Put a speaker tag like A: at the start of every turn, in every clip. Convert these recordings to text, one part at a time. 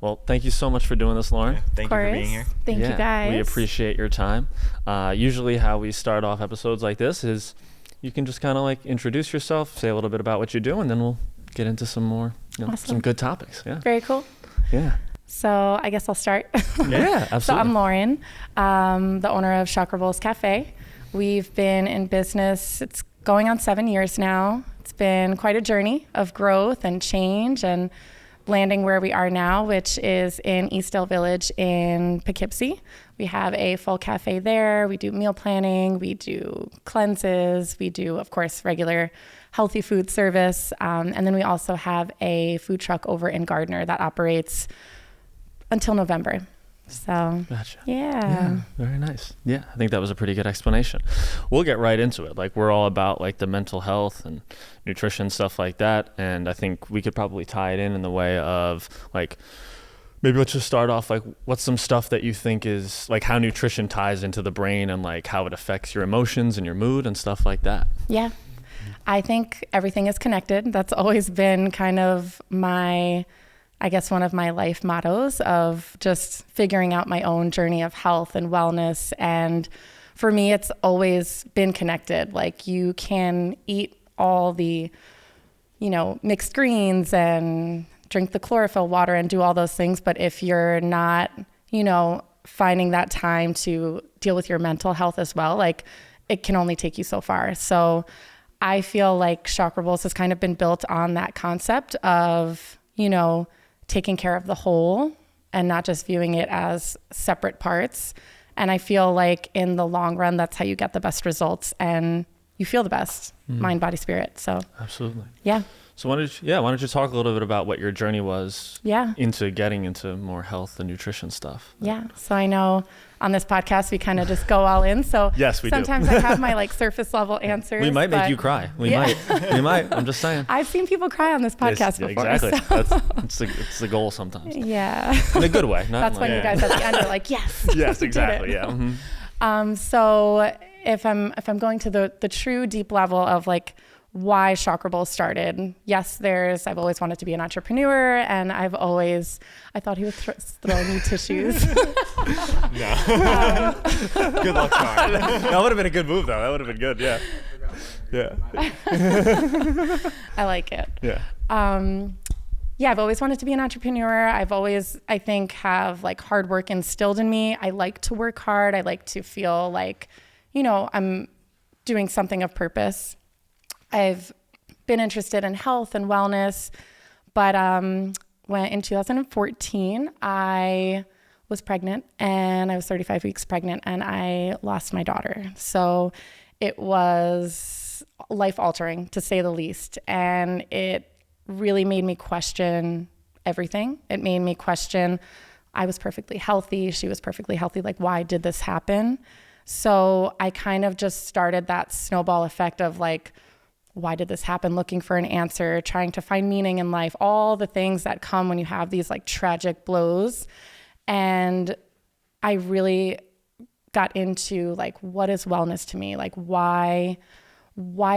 A: Well, thank you so much for doing this, Lauren.
B: Yeah, thank you for being here.
C: Thank you, guys.
A: We appreciate your time. Usually how we start off episodes like this is you can just kind of like introduce yourself, say a little bit about what you do, and then we'll get into some more,
C: Awesome.
A: Some good topics. Yeah.
C: Very cool.
A: Yeah.
C: So I guess I'll start.
A: Yeah, absolutely.
C: So I'm Lauren, the owner of Chakra Bowls Cafe. We've been in business, it's going on 7 years now. It's been quite a journey of growth and change and landing where we are now, which is in Eastdale Village in Poughkeepsie. We have a full cafe there. We do meal planning, we do cleanses, we do, of course, regular healthy food service. And then we also have a food truck over in Gardner that operates until November. So,
A: Gotcha.
C: Yeah,
A: very nice. Yeah, I think that was a pretty good explanation. We'll get right into it. Like, we're all about like the mental health and nutrition, stuff like that. And I think we could probably tie it in the way of like, maybe let's just start off like, what's some stuff that you think is like how nutrition ties into the brain and like how it affects your emotions and your mood and stuff like that.
C: Yeah. I think everything is connected. That's always been kind of one of my life mottos of just figuring out my own journey of health and wellness. And for me, it's always been connected. Like, you can eat all the, mixed greens and drink the chlorophyll water and do all those things. But if you're not, finding that time to deal with your mental health as well, like, it can only take you so far. So I feel like Chakra Bowls has kind of been built on that concept of, taking care of the whole and not just viewing it as separate parts. And I feel like in the long run, that's how you get the best results and you feel the best, mind, body, spirit. So
A: absolutely.
C: Yeah.
A: So why don't you talk a little bit about what your journey was into getting into more health and nutrition stuff?
C: Yeah. So I know on this podcast, we kind of just go all in. So
A: yes, we
C: sometimes
A: do.
C: I have my like surface level answers.
A: We might make you cry. We might. I'm just saying.
C: I've seen people cry on this podcast before.
A: Exactly. So. It's the goal sometimes.
C: Yeah.
A: In a good way.
C: That's when you guys at the end are like, yes.
A: Yes, exactly. Yeah. Mm-hmm.
C: So if I'm going to the true deep level of like why Chakra Bowls started, yes, I've always wanted to be an entrepreneur, and I thought he would throw me tissues.
A: No. Good luck, Karen. That would have been a good move, though. That would have been good. Yeah. Yeah.
C: I like it.
A: Yeah.
C: I've always wanted to be an entrepreneur. I've always, I think, have like hard work instilled in me. I like to work hard. I like to feel like, I'm doing something of purpose. I've been interested in health and wellness, but when in 2014, I was pregnant, and I was 35 weeks pregnant, and I lost my daughter. So it was life-altering, to say the least, and it really made me question everything. It made me question, I was perfectly healthy, she was perfectly healthy, like, why did this happen? So I kind of just started that snowball effect of like, why did this happen? Looking for an answer, trying to find meaning in life, all the things that come when you have these like tragic blows. And I really got into like, what is wellness to me? Like, why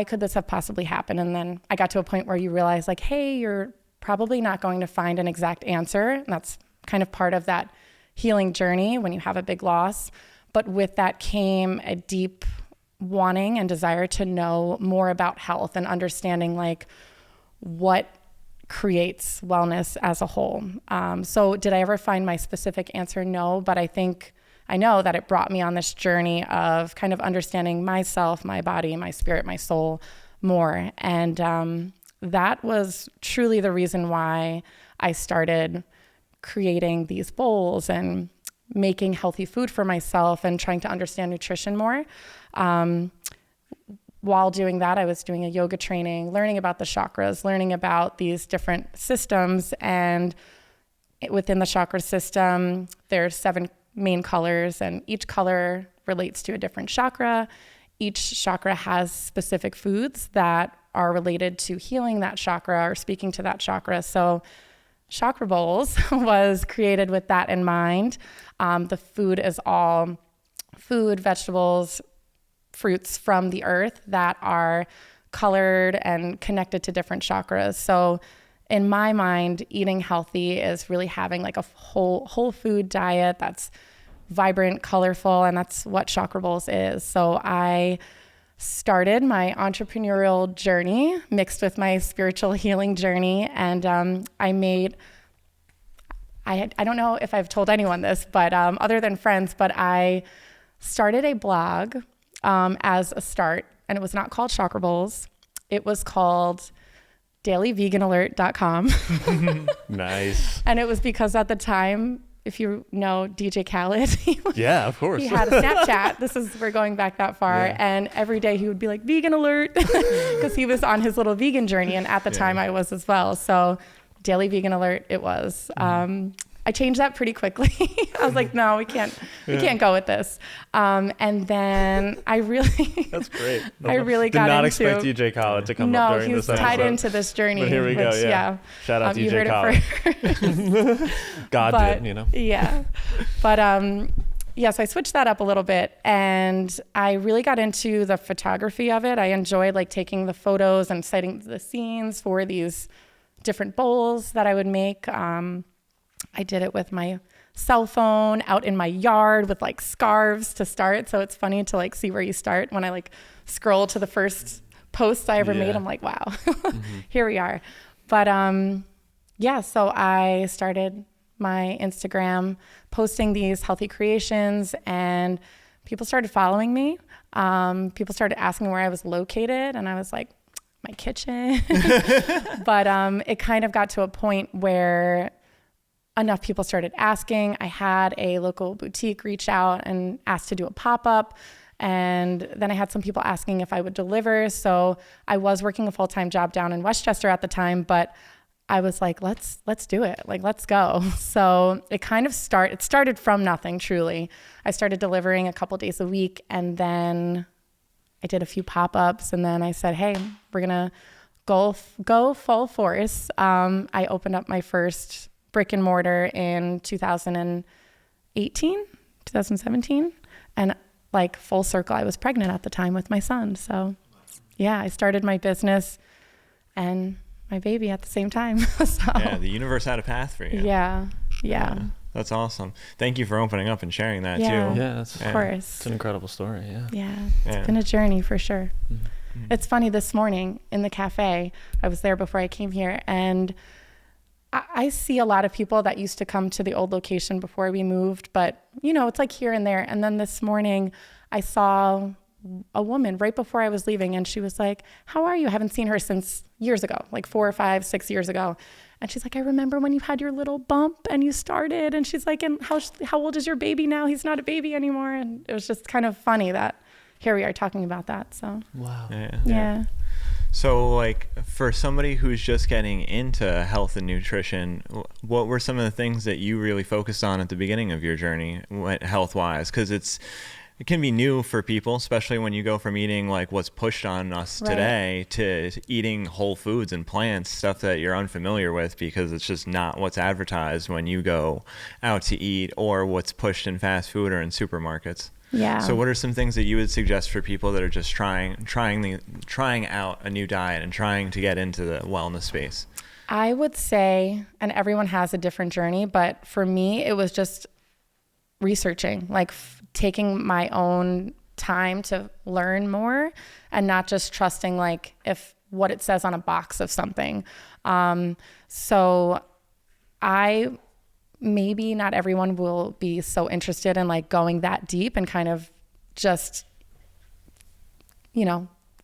C: could this have possibly happened? And then I got to a point where you realize like, hey, you're probably not going to find an exact answer. And that's kind of part of that healing journey when you have a big loss. But with that came a deep wanting and desire to know more about health and understanding like what creates wellness as a whole. So did I ever find my specific answer? No, but I know that it brought me on this journey of kind of understanding myself, my body, my spirit, my soul more. And that was truly the reason why I started creating these bowls and making healthy food for myself and trying to understand nutrition more. While doing that, I was doing a yoga training, learning about the chakras, learning about these different systems. And within the chakra system, there's 7 main colors, and each color relates to a different chakra. Each chakra has specific foods that are related to healing that chakra or speaking to that chakra. So Chakra Bowls was created with that in mind. The food is all food, vegetables, fruits from the earth that are colored and connected to different chakras. So in my mind, eating healthy is really having like a whole food diet that's vibrant, colorful, and that's what Chakra Bowls is. So I started my entrepreneurial journey mixed with my spiritual healing journey, and I don't know if I've told anyone this, but other than friends, but I started a blog as a start, and it was not called Chakra Bowls. It was called dailyveganalert.com.
A: Nice.
C: And it was because at the time, if you know DJ Khaled,
A: yeah, of course.
C: He had a Snapchat. We're going back that far. Yeah. And every day he would be like, vegan alert, because he was on his little vegan journey. And at the time I was as well. So Daily Vegan Alert it was. I changed that pretty quickly. I was like, no, we can't go with this. And then I really,
A: that's great.
C: I really got into.
A: Did not expect DJ Khaled to come up during this episode.
C: No, he's tied into this journey.
A: But here we go. Yeah. Shout out DJ Khaled. God did.
C: Yeah. But so I switched that up a little bit, and I really got into the photography of it. I enjoyed like taking the photos and setting the scenes for these different bowls that I would make. I did it with my cell phone out in my yard with like scarves to start. So it's funny to like see where you start. When I like scroll to the first posts I ever made, I'm like, wow, here we are. But so I started my Instagram posting these healthy creations, and people started following me. People started asking where I was located, and I was like, my kitchen. But it kind of got to a point where enough people started asking. I had a local boutique reach out and asked to do a pop-up. And then I had some people asking if I would deliver. So I was working a full-time job down in Westchester at the time, but I was like, let's do it. Like, let's go. So it kind of started from nothing, truly. I started delivering a couple days a week, and then I did a few pop-ups, and then I said, hey, we're going to go full force. I opened up my first brick and mortar in 2017, and like full circle, I was pregnant at the time with my son. So yeah, I started my business and my baby at the same time. So,
B: yeah, the universe had a path for you.
C: Yeah.
B: That's awesome. Thank you for opening up and sharing that too.
A: Yeah,
C: of course.
A: It's an incredible story.
C: Yeah, it's been a journey for sure. Mm-hmm. It's funny, this morning in the cafe, I was there before I came here, and I see a lot of people that used to come to the old location before we moved, but it's like here and there. And then this morning I saw a woman right before I was leaving, and she was like, how are you? I haven't seen her since years ago, like 4 or 5, 6 years ago. And she's like, I remember when you had your little bump and you started. And she's like, and how old is your baby now? He's not a baby anymore. And it was just kind of funny that here we are talking about that. So
A: wow.
C: Yeah.
B: So like for somebody who's just getting into health and nutrition, what were some of the things that you really focused on at the beginning of your journey health-wise? Because it can be new for people, especially when you go from eating like what's pushed on us today to eating whole foods and plants, stuff that you're unfamiliar with because it's just not what's advertised when you go out to eat or what's pushed in fast food or in supermarkets.
C: Yeah.
B: So what are some things that you would suggest for people that are just trying out a new diet and trying to get into the wellness space?
C: I would say, and everyone has a different journey, but for me, it was just researching, like taking my own time to learn more and not just trusting like if what it says on a box of something. So maybe not everyone will be so interested in like going that deep and kind of just,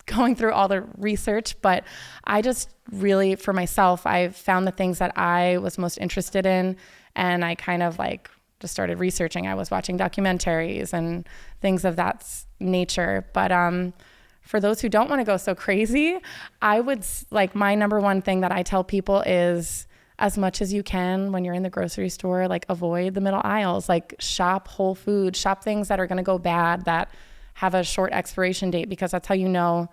C: going through all the research, but I just really, for myself, I found the things that I was most interested in, and I kind of like just started researching. I was watching documentaries and things of that nature. But for those who don't want to go so crazy, I would like my number one thing that I tell people is, as much as you can when you're in the grocery store, like avoid the middle aisles, like shop whole food, shop things that are going to go bad, that have a short expiration date, because that's how you know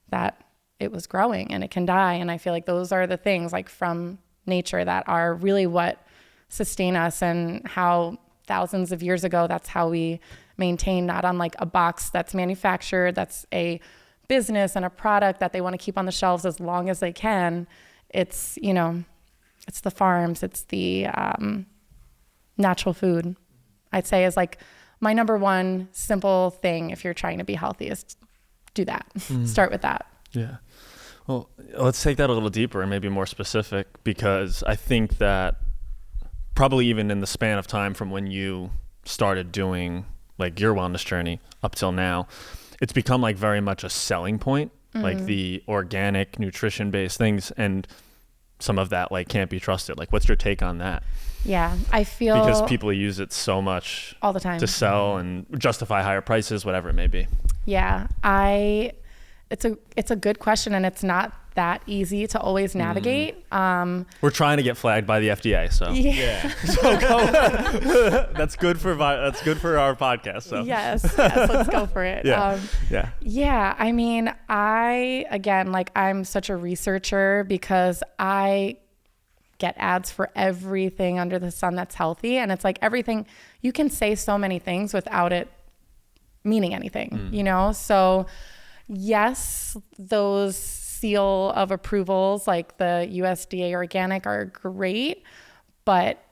C: that it was growing and it can die. And I feel like those are the things like from nature that are really what sustain us, and how thousands of years ago, that's how we maintain, not on like a box that's manufactured, that's a business and a product that they want to keep on the shelves as long as they can. It's, it's the farms, it's the natural food, I'd say is like my number one simple thing if you're trying to be healthy is do that. Start with that.
A: Yeah. Well, let's take that a little deeper and maybe more specific, because I think that probably even in the span of time from when you started doing like your wellness journey up till now, it's become like very much a selling point, like the organic nutrition based things, and some of that like can't be trusted. Like, what's your take on that?
C: Yeah, I feel
A: because people use it so much
C: all the time
A: to sell and justify higher prices, whatever it may be.
C: Yeah, it's a good question, and it's not that easy to always navigate.
A: We're trying to get flagged by the FDA, so
C: yeah.
A: So go. That's good for our podcast. So
C: yes, let's go for it.
A: Yeah.
C: I mean, I'm such a researcher because I get ads for everything under the sun that's healthy, and it's like everything, you can say so many things without it meaning anything, you know? So yes, those seal of approvals like the USDA organic are great, but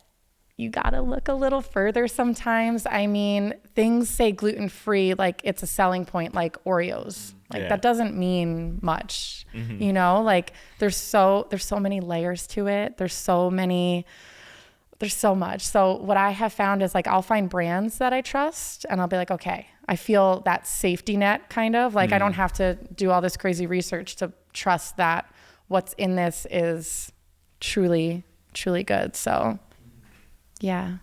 C: you got to look a little further sometimes. I mean, things say gluten-free, like it's a selling point, like Oreos. Like that doesn't mean much, you know, like there's so many layers to it. There's so much. So what I have found is like, I'll find brands that I trust and I'll be like, okay, I feel that safety net kind of like, I don't have to do all this crazy research to trust that what's in this is truly, truly good. So yeah.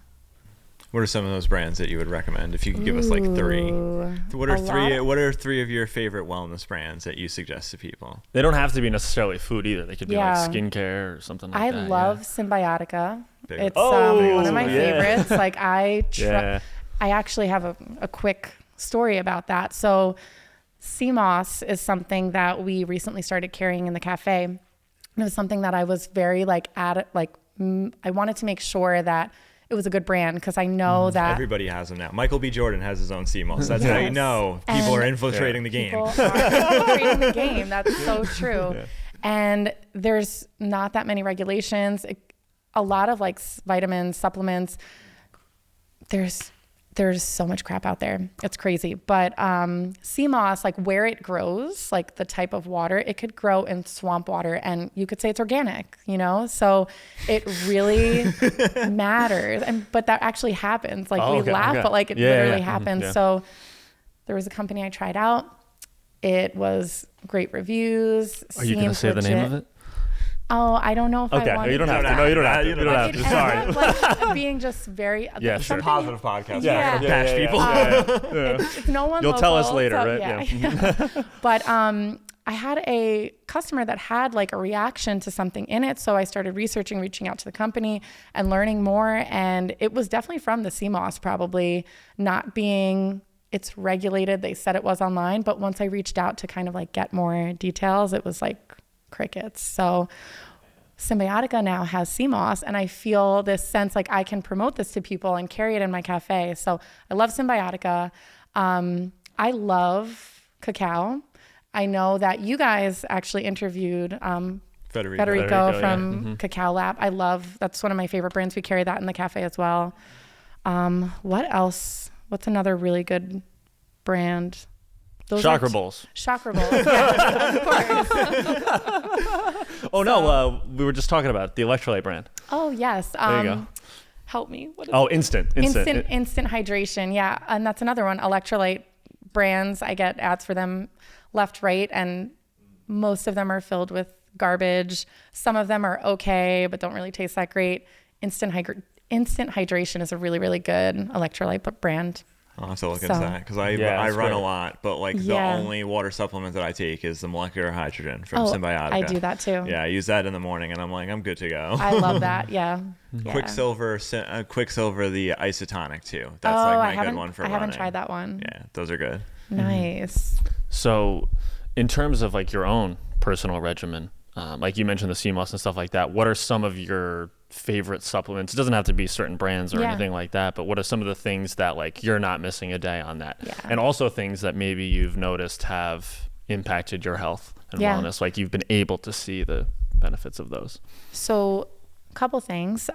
B: What are some of those brands that you would recommend if you could give us like three? What are three of your favorite wellness brands that you suggest to people?
A: They don't have to be necessarily food either. They could be like skincare or something like that.
C: I love Symbiotica. It's one of my favorites. Like I actually have a quick story about that. So sea moss is something that we recently started carrying in the cafe. And it was something that I was very I wanted to make sure that it was a good brand because I know that
B: everybody has them now. Michael B. Jordan has his own sea moss. That's how you know people are infiltrating the game.
C: People are infiltrating the game. That's so true. Yeah. And there's not that many regulations. A lot of like vitamins, supplements. There's so much crap out there. It's crazy. But sea moss, like where it grows, like the type of water, it could grow in swamp water and you could say it's organic, you know? So it really matters. But that actually happens. Like we laugh, but like it literally happens. Yeah. So there was a company I tried out. It was great reviews.
A: Are you going to say the name of it?
C: Oh, I don't know if I want to.
A: Okay, you don't have to. No, you don't have to. You don't have to. Sorry.
C: Like being just very...
B: Yeah, sure. Positive podcast.
C: Yeah.
B: Catch people.
C: It's no one
A: You'll
C: local,
A: tell us later,
C: so,
A: right?
C: Yeah. But I had a customer that had like a reaction to something in it. So I started reaching out to the company and learning more. And it was definitely from the sea moss, probably not being... It's regulated. They said it was online. But once I reached out to kind of like get more details, it was like crickets. So Symbiotica now has sea moss, and I feel this sense like I can promote this to people and carry it in my cafe. So I love Symbiotica. I love cacao. I know that you guys actually interviewed Federico from Cacao Lab. That's one of my favorite brands. We carry that in the cafe as well. What else? What's another really good brand?
A: Chakra Bowls.
C: Chakra Bowls, yeah, of
A: course. We were just talking about it, the electrolyte brand.
C: Oh, yes.
A: There you go.
C: Help me. What is
A: Instant
C: hydration, yeah. And that's another one, electrolyte brands. I get ads for them left, right, and most of them are filled with garbage. Some of them are okay, but don't really taste that great. Instant hydration is a really, really good electrolyte brand.
B: I'll have to look into that because I run a lot, but the only water supplement that I take is the molecular hydrogen from Symbiotica.
C: I do that too.
B: Yeah, I use that in the morning and I'm like, I'm good to go.
C: I love that. Yeah.
B: Quicksilver, the isotonic too. That's my good one for running.
C: I haven't tried that one.
B: Yeah, those are good.
C: Nice.
A: So in terms of like your own personal regimen, like you mentioned the sea moss and stuff like that, what are some of your favorite supplements? It doesn't have to be certain brands or anything like that, but what are some of the things that like you're not missing a day on that?
C: Yeah.
A: And also things that maybe you've noticed have impacted your health and wellness, like you've been able to see the benefits of those.
C: So couple things.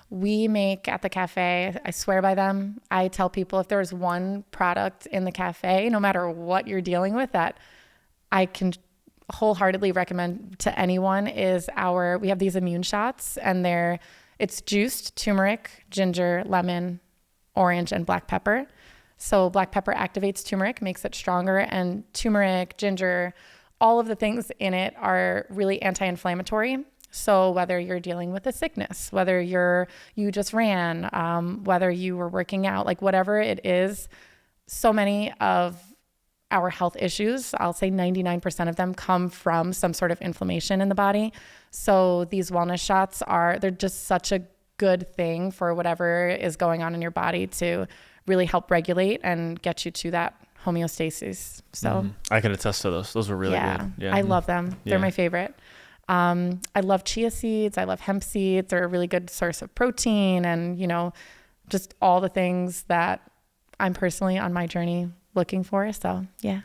C: We make at the cafe, I swear by them. I tell people if there's one product in the cafe, no matter what you're dealing with, that I can wholeheartedly recommend to anyone we have these immune shots, and it's juiced turmeric, ginger, lemon, orange, and black pepper. So black pepper activates turmeric, makes it stronger, and turmeric, ginger, all of the things in it are really anti-inflammatory. So whether you're dealing with a sickness, whether you just ran, whether you were working out, like whatever it is, so many of our health issues, I'll say 99% of them come from some sort of inflammation in the body. So these wellness shots they're just such a good thing for whatever is going on in your body to really help regulate and get you to that homeostasis. So
A: I can attest to those. Those were really good. Yeah.
C: I love them. They're my favorite. I love chia seeds. I love hemp seeds. They're a really good source of protein and, just all the things that I'm personally on my journey looking for. So, yeah.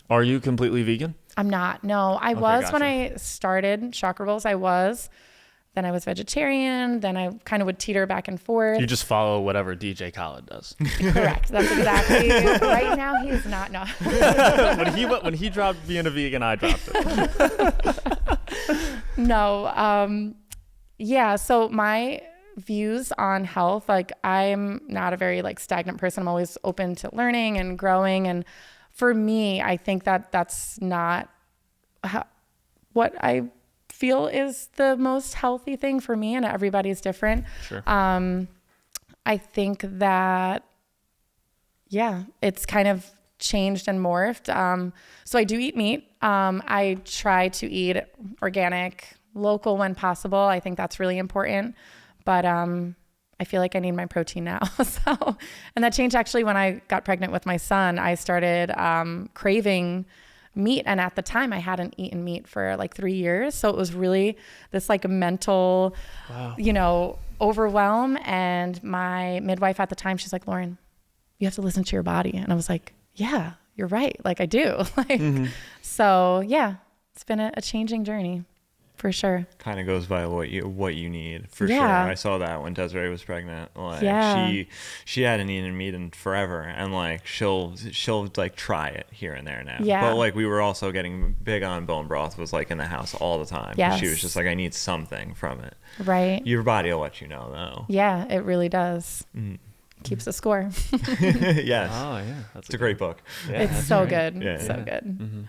A: Are you completely vegan?
C: I'm not. No, I was
A: gotcha.
C: when I started Chakra Bowls. I was. Then I was vegetarian. Then I kind of would teeter back and forth.
A: You just follow whatever DJ Khaled does.
C: Correct. That's exactly. Right now, he's not. No.
A: when he dropped being a vegan, I dropped it.
C: No. Yeah. So my views on health, like I'm not a very stagnant person. I'm always open to learning and growing. And for me, I think that that's not what I feel is the most healthy thing for me, and everybody's different.
A: Sure.
C: I think that, it's kind of changed and morphed. So I do eat meat. I try to eat organic, local when possible. I think that's really important. But I feel like I need my protein now. And that changed actually when I got pregnant with my son. I started craving meat, and at the time I hadn't eaten meat for 3 years. So it was really this mental, overwhelm. And my midwife at the time, she's like, Lauren, you have to listen to your body. And I was like, yeah, you're right. I do. So yeah, it's been a changing journey. For sure.
B: Kind of goes by what you need, for sure. I saw that when Desiree was pregnant. She hadn't eaten meat in forever, and she'll try it here and there now.
C: Yeah.
B: But we were also getting big on bone broth, was in the house all the time.
C: Yes.
B: She was just I need something from it.
C: Right.
B: Your body will let you know though.
C: Yeah, it really does. Keeps a score.
B: Yes.
A: Oh yeah.
B: It's a great book.
A: Yeah,
C: it's so good.
B: Yeah,
C: so good.
A: Mm-hmm.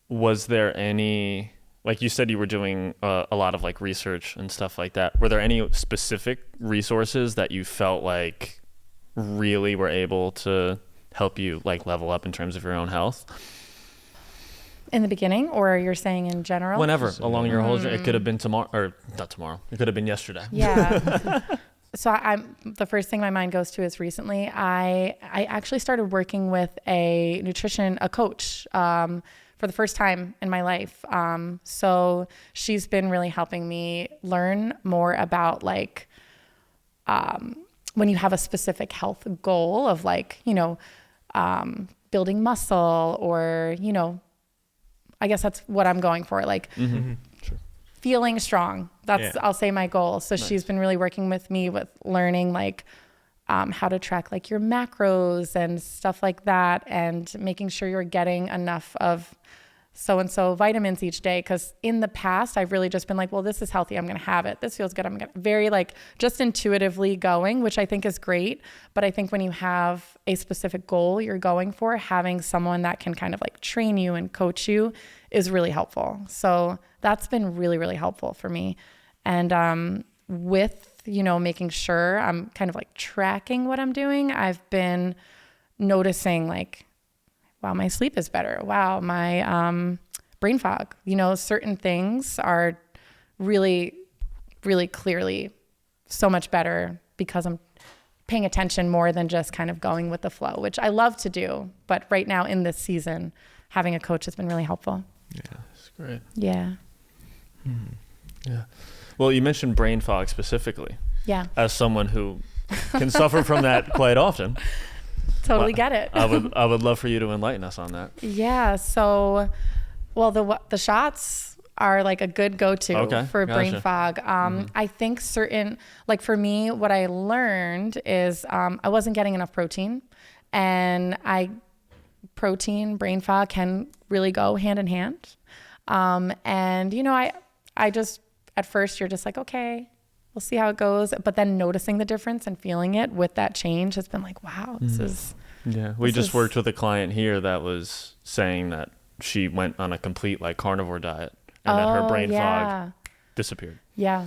A: Was there any, you said you were doing a lot of research and stuff like that. Were there any specific resources that you felt really were able to help you level up in terms of your own health?
C: In the beginning, or you're saying in general?
A: Whenever along your whole journey. It could have been tomorrow, or not tomorrow. It could have been yesterday.
C: Yeah. So the first thing my mind goes to is recently I actually started working with a coach, for the first time in my life. So she's been really helping me learn more about when you have a specific health goal of building muscle, or, I guess that's what I'm going for.
A: Sure.
C: Feeling strong. That's, I'll say, my goal. So she's been really working with me with learning how to track your macros and stuff like that, and making sure you're getting enough of so-and-so vitamins each day. Because in the past, I've really just been well, this is healthy, I'm going to have it. This feels good, I'm going to, very just intuitively going, which I think is great. But I think when you have a specific goal you're going for, having someone that can kind of train you and coach you is really helpful. So that's been really, really helpful for me. And with, making sure I'm kind of tracking what I'm doing, I've been noticing wow, my sleep is better. Wow, my brain fog, certain things are really, really clearly so much better because I'm paying attention more than just kind of going with the flow, which I love to do. But right now in this season, having a coach has been really helpful.
A: Yeah, that's great.
C: Yeah.
A: Yeah. Well, you mentioned brain fog specifically.
C: Yeah.
A: As someone who can suffer from that quite often.
C: Totally get it.
A: I would love for you to enlighten us on that.
C: Yeah. So, well, the shots are like a good go-to for brain fog. I think like for me, what I learned is I wasn't getting enough protein, and protein, brain fog can really go hand in hand. And you know, I just, at first you're just like, okay, we'll see how it goes. But then noticing the difference and feeling it with that change has been like, wow, this is.
A: Yeah. We just worked with a client here that was saying that she went on a complete like carnivore diet, and then her brain fog disappeared.
C: Yeah.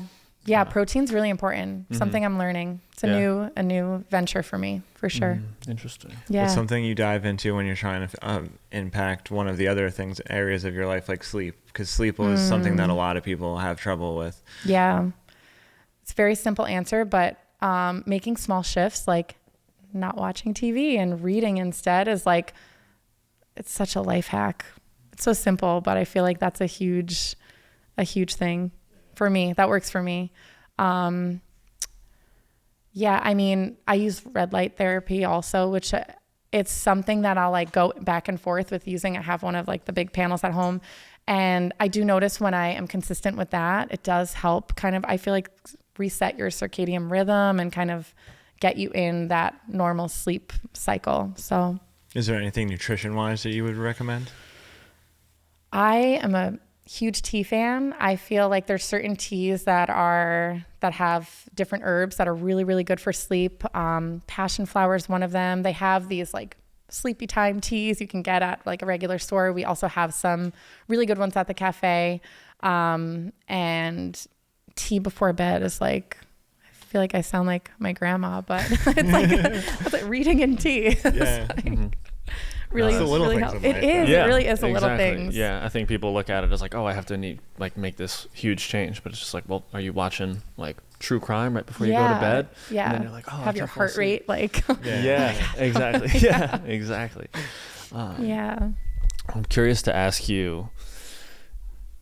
C: Protein's really important. Something I'm learning. It's a new venture for me, for sure.
A: Interesting.
C: Yeah.
B: It's something you dive into when you're trying to impact one of the other areas of your life, like sleep, because sleep was something that a lot of people have trouble with.
C: Yeah. It's a very simple answer, but making small shifts, like not watching TV and reading instead, is like, it's such a life hack. It's so simple, but I feel like that's a huge thing for me. That works for me. I mean, I use red light therapy also, which it's something that I'll like go back and forth with using. I have one of like the big panels at home, and I do notice when I am consistent with that, it does help kind of, I feel like, reset your circadian rhythm and kind of get you in that normal sleep cycle. So
B: is there anything nutrition wise that you would recommend?
C: I am a huge tea fan. I feel like there's certain teas that have different herbs that are really, really good for sleep. Passion flower is one of them. They have these like sleepy time teas you can get at like a regular store. We also have some really good ones at the cafe. And tea before bed is like, I feel like I sound like my grandma, but it's like reading and tea.
B: Yeah.
C: Really, really helpful. It is.
A: Yeah,
C: it really is the
A: exactly.
C: little things.
A: Yeah, I think people look at it as like, oh, I have to make this huge change, but it's just like, well, are you watching like true crime right before you go to bed?
C: Yeah.
A: And then you're like, oh,
C: have your heart rate like.
A: Yeah, exactly. Yeah, exactly.
C: Yeah.
A: I'm curious to ask you.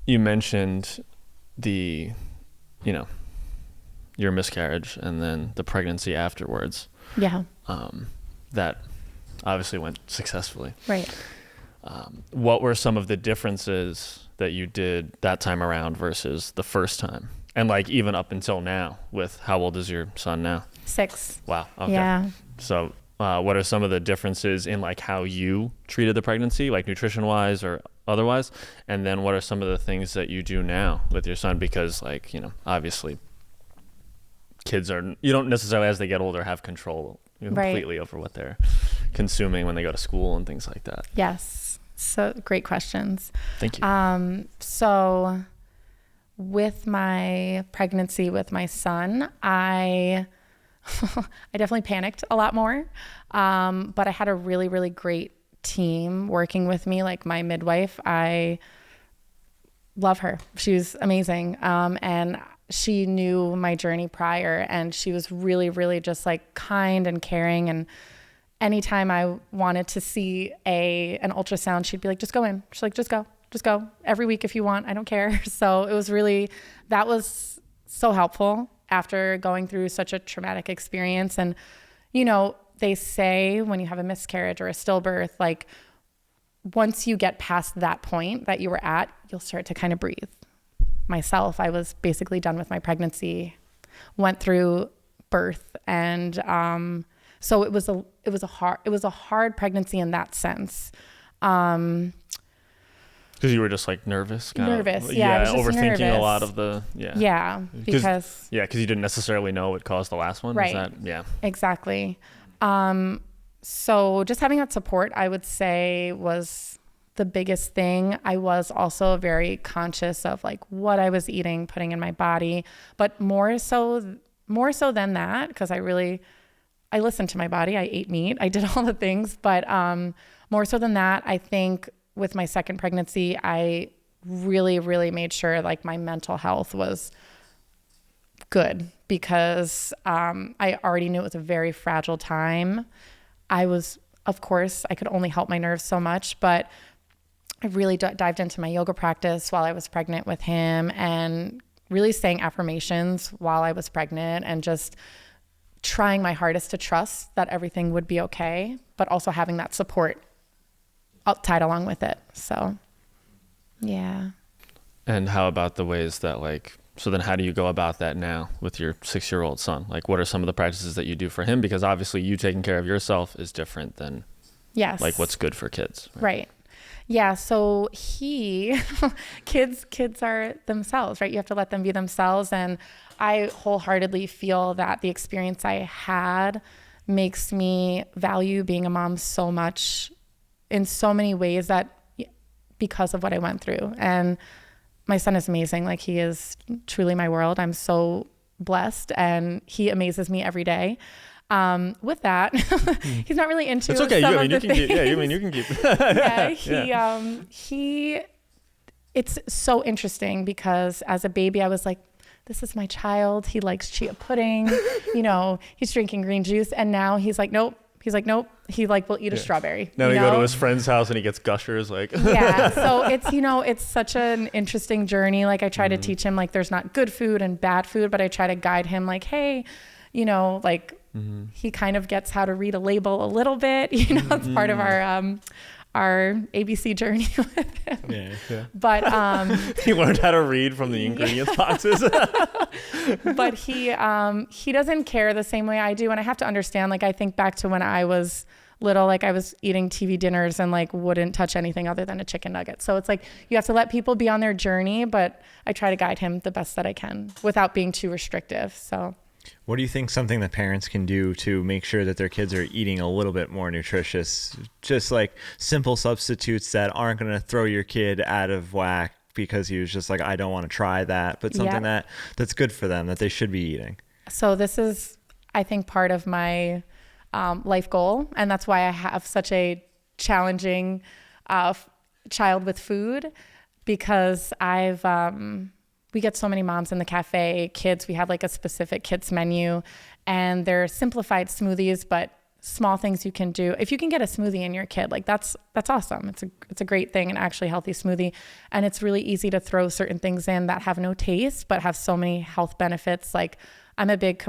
A: You mentioned your miscarriage and then the pregnancy afterwards.
C: Yeah.
A: That obviously went successfully.
C: Right.
A: What were some of the differences that you did that time around versus the first time? And like even up until now, with how old is your son now?
C: 6.
A: Wow. Okay.
C: Yeah.
A: So what are some of the differences in like how you treated the pregnancy, like nutrition wise or otherwise? And then what are some of the things that you do now with your son? Because like, obviously you don't necessarily as they get older have control completely over what they're consuming when they go to school and things like that.
C: Yes. So great questions.
A: Thank you.
C: So with my pregnancy with my son, I definitely panicked a lot more. But I had a really, really great team working with me. Like my midwife, I love her. She was amazing. And she knew my journey prior, and she was really, really just like kind and caring. And anytime I wanted to see an ultrasound, she'd be like, just go in. She's like, just go every week if you want. I don't care. So it was that was so helpful after going through such a traumatic experience. And, they say when you have a miscarriage or a stillbirth, like once you get past that point that you were at, you'll start to kind of breathe. Myself, I was basically done with my pregnancy, went through birth, and so it was a hard pregnancy in that sense.
A: Because you were just like nervous,
C: nervous,
A: yeah,
C: nervous.
A: Overthinking a lot of the because you didn't necessarily know what caused the last one,
C: right? Exactly. So just having that support, I would say, was the biggest thing. I was also very conscious of like what I was eating, putting in my body, but more so than that, because I listened to my body. I ate meat. I did all the things, but more so than that, I think with my second pregnancy, I really, really made sure like my mental health was good, because I already knew it was a very fragile time. Of course, I could only help my nerves so much, but I really dived into my yoga practice while I was pregnant with him, and really saying affirmations while I was pregnant, and just trying my hardest to trust that everything would be okay, but also having that support tied along with it. So, yeah.
A: And how about the ways that like, so then how do you go about that now with your 6-year-old son? Like, what are some of the practices that you do for him? Because obviously you taking care of yourself is different than like what's good for kids.
C: Right. Yeah. So kids are themselves, right? You have to let them be themselves. And I wholeheartedly feel that the experience I had makes me value being a mom so much in so many ways, that because of what I went through. And my son is amazing. Like, he is truly my world. I'm so blessed, and he amazes me every day. With that, he's not really into.
A: It's okay.
C: Some
A: You
C: of the
A: can
C: things.
A: keep. Yeah, you can keep.
C: He. It's so interesting because as a baby, I was like, this is my child. He likes chia pudding. He's drinking green juice, and now he's like, nope. He like will eat a strawberry.
A: Now we go to his friend's house and he gets gushers. Like,
C: yeah. So it's such an interesting journey. Like, I try to teach him, like, there's not good food and bad food, but I try to guide him, like, hey, he kind of gets how to read a label a little bit. It's part of our ABC journey with him.
A: Yeah.
C: But
A: he learned how to read from the ingredients boxes.
C: But he doesn't care the same way I do, and I have to understand. Like, I think back to when I was little, like, I was eating TV dinners and like wouldn't touch anything other than a chicken nugget. So it's like you have to let people be on their journey, but I try to guide him the best that I can without being too restrictive. So.
B: What do you think something that parents can do to make sure that their kids are eating a little bit more nutritious? Just like simple substitutes that aren't going to throw your kid out of whack because he was just like, I don't want to try that, but something that's good for them that they should be eating.
C: So this is, I think, part of my life goal. And that's why I have such a challenging child with food, because we get so many moms in the cafe, kids, we have like a specific kids menu, and they're simplified smoothies, but small things you can do. If you can get a smoothie in your kid, like that's awesome. It's a great thing, an actually healthy smoothie. And it's really easy to throw certain things in that have no taste, but have so many health benefits. Like, I'm a big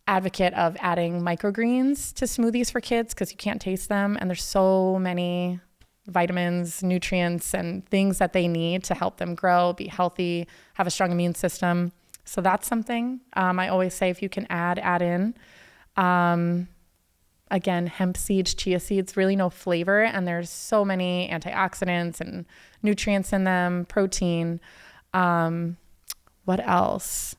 C: advocate of adding microgreens to smoothies for kids, because you can't taste them. And there's so many vitamins, nutrients, and things that they need to help them grow, be healthy, have a strong immune system. So that's something I always say, if you can add in. Again, hemp seeds, chia seeds, really no flavor, and there's so many antioxidants and nutrients in them, protein. What else?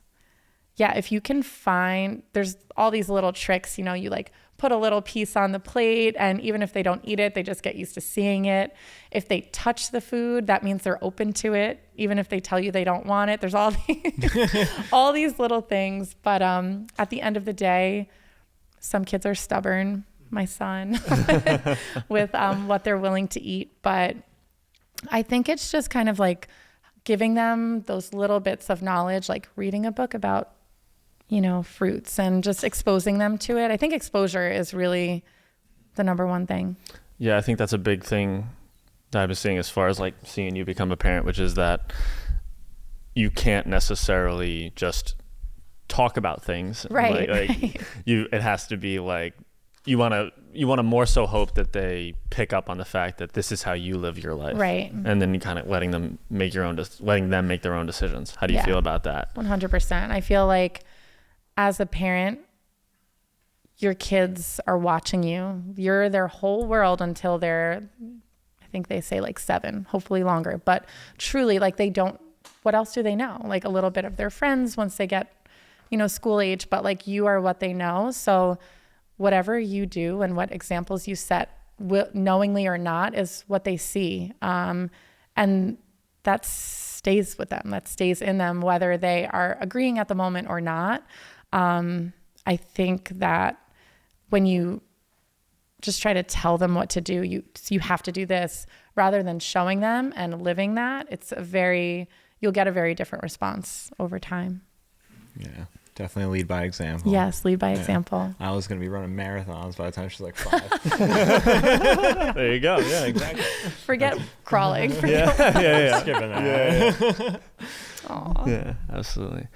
C: Yeah, if you can find, there's all these little tricks, you like put a little piece on the plate, and even if they don't eat it, they just get used to seeing it. If they touch the food, that means they're open to it, even if they tell you they don't want it. There's all these little things. But at the end of the day, some kids are stubborn, my son, with what they're willing to eat. But I think it's just kind of like giving them those little bits of knowledge, like reading a book about fruits, and just exposing them to it. I think exposure is really the number one thing.
A: Yeah, I think that's a big thing that I've been seeing as far as like seeing you become a parent, which is that you can't necessarily just talk about things.
C: Right.
A: It has to be like, you want to more so hope that they pick up on the fact that this is how you live your life.
C: Right.
A: And then you kind of letting them make their own decisions. How do you feel about that?
C: 100%. I feel like, as a parent, your kids are watching you. You're their whole world until they're, I think they say like 7, hopefully longer. But truly, like, what else do they know? Like a little bit of their friends once they get, school age, but like, you are what they know. So whatever you do and what examples you set, knowingly or not, is what they see. And that stays with them. That stays in them, whether they are agreeing at the moment or not. I think that when you just try to tell them what to do, you have to do this, rather than showing them and living that, you'll get a very different response over time.
B: Yeah, definitely lead by example.
C: Yes, lead by example.
B: I was going to be running marathons by the time she's like 5.
A: There you go. Yeah, exactly.
C: Forget crawling.
A: Yeah.
B: Skipping that.
A: Yeah, absolutely.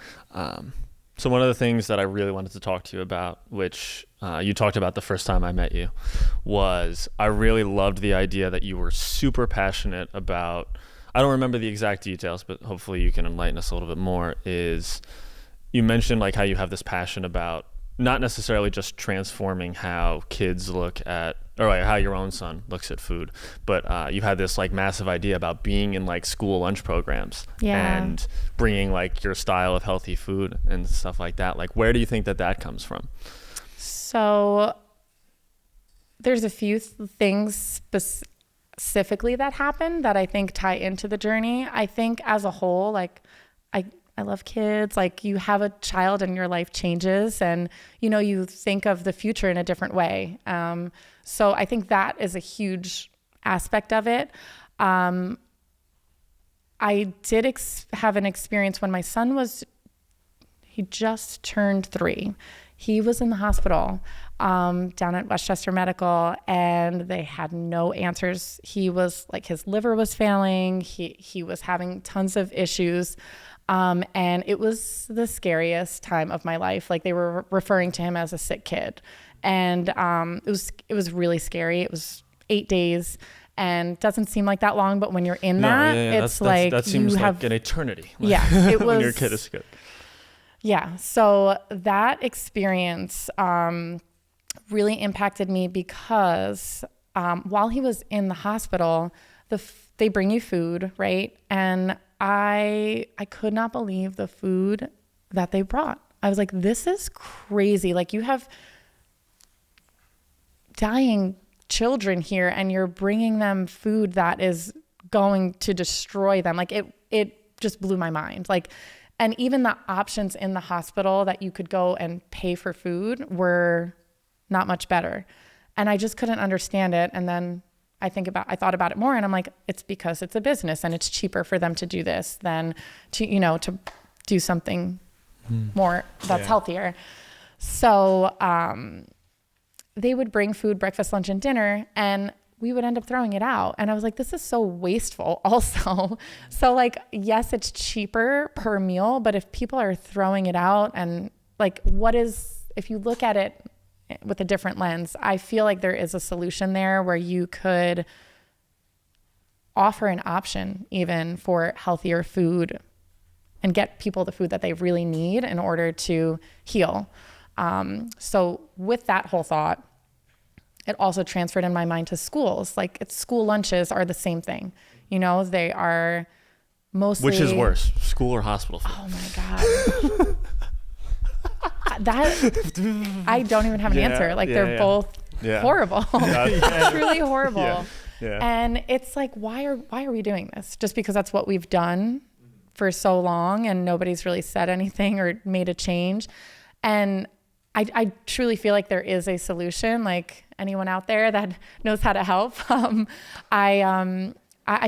A: So one of the things that I really wanted to talk to you about, which you talked about the first time I met you, was I really loved the idea that you were super passionate about, I don't remember the exact details, but hopefully you can enlighten us a little bit more, is you mentioned like how you have this passion about not necessarily just transforming how kids look at, or like how your own son looks at food, but you had this like massive idea about being in like school lunch programs and bringing like your style of healthy food and stuff like that. Like, where do you think that that comes from?
C: So there's a few things specifically that happen that I think tie into the journey. I think as a whole, like I love kids. Like, you have a child and your life changes, and, you know, you think of the future in a different way. So I think that is a huge aspect of it. I did have an experience when my son he just turned 3. He was in the hospital down at Westchester Medical, and they had no answers. He was like, his liver was failing. He was having tons of issues. And it was the scariest time of my life. Like, they were referring to him as a sick kid. And it was really scary. It was 8 days, and doesn't seem like that long, but when you're in it's like
A: that seems like an eternity.
C: Yeah, it was
A: when your kid is good.
C: Yeah. So that experience really impacted me because while he was in the hospital, they bring you food, right? And I could not believe the food that they brought. I was like, this is crazy. Like, you have dying children here, and you're bringing them food that is going to destroy them. Like, it just blew my mind. Like, and even the options in the hospital that you could go and pay for food were not much better. And I just couldn't understand it. And then I thought about it more, and I'm like, it's because it's a business and it's cheaper for them to do this than to do something more that's healthier. So they would bring food, breakfast, lunch, and dinner, and we would end up throwing it out. And I was like, this is so wasteful also. So like, yes, it's cheaper per meal, but if people are throwing it out, and like, if you look at it with a different lens, I feel like there is a solution there where you could offer an option even for healthier food and get people the food that they really need in order to heal. So with that whole thought, it also transferred in my mind to schools. Like, school lunches are the same thing. You know, they are mostly...
A: Which is worse, school or hospital food?
C: Oh my God. That, I don't even have an answer. Like, they're both horrible. Truly horrible.
A: Yeah.
C: And it's like, why are we doing this? Just because that's what we've done for so long, and nobody's really said anything or made a change. And I truly feel like there is a solution. Like, anyone out there that knows how to help, I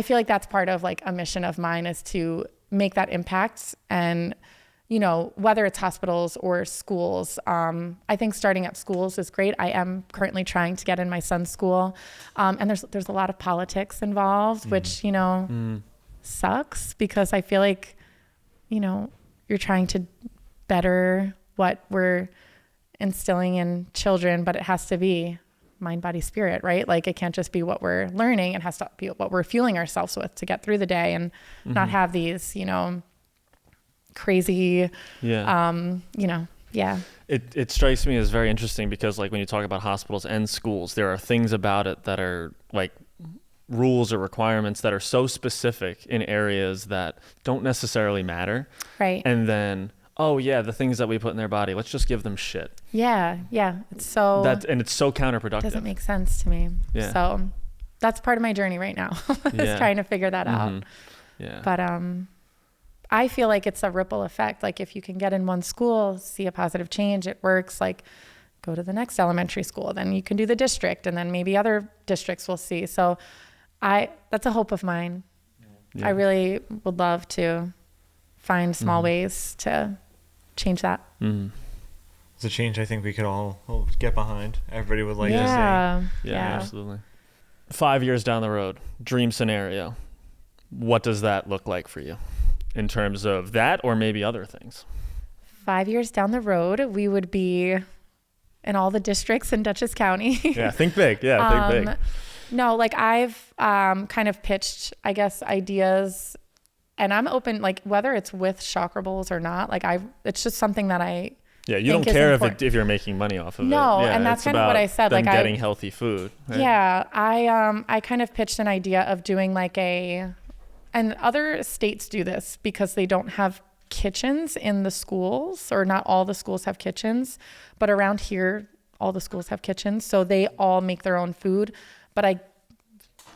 C: feel like that's part of like a mission of mine, is to make that impact. And, you know, whether it's hospitals or schools, I think starting at schools is great. I am currently trying to get in my son's school. And there's a lot of politics involved, which, you know, sucks, because I feel like, you know, you're trying to better what we're instilling in children, but it has to be mind, body, spirit, right? Like, it can't just be what we're learning. It has to be what we're fueling ourselves with to get through the day, and not have these, you know, crazy,
A: It strikes me as very interesting, because like, when you talk about hospitals and schools, there are things about it that are like rules or requirements that are so specific in areas that don't necessarily matter.
C: Right.
A: And then, the things that we put in their body, let's just give them shit.
C: Yeah. It's so...
A: and it's so counterproductive.
C: Doesn't make sense to me.
A: Yeah.
C: So that's part of my journey right now, is trying to figure that out.
A: Yeah.
C: But I feel like it's a ripple effect. Like, if you can get in one school, see a positive change, it works. Like, go to the next elementary school, then you can do the district, and then maybe other districts will see. So that's a hope of mine. Yeah. I really would love to find small ways to change that.
B: It's a change I think we could all get behind. Everybody would like to see.
A: Yeah, absolutely. 5 years down the road, dream scenario. What does that look like for you in terms of that, or maybe other things?
C: 5 years down the road, we would be in all the districts in Dutchess County.
A: Yeah, think big. Yeah, think big.
C: No, like I've kind of pitched, I guess, ideas, and I'm open, like whether it's with Chakra Bowls or not, like it's just something that I
A: you don't care if you're making money off of it.
C: No, and that's kind of what I said.
A: Like getting healthy food. Right?
C: Yeah, I kind of pitched an idea of doing like and other states do this because they don't have kitchens in the schools, or not all the schools have kitchens, but around here, all the schools have kitchens. So they all make their own food. But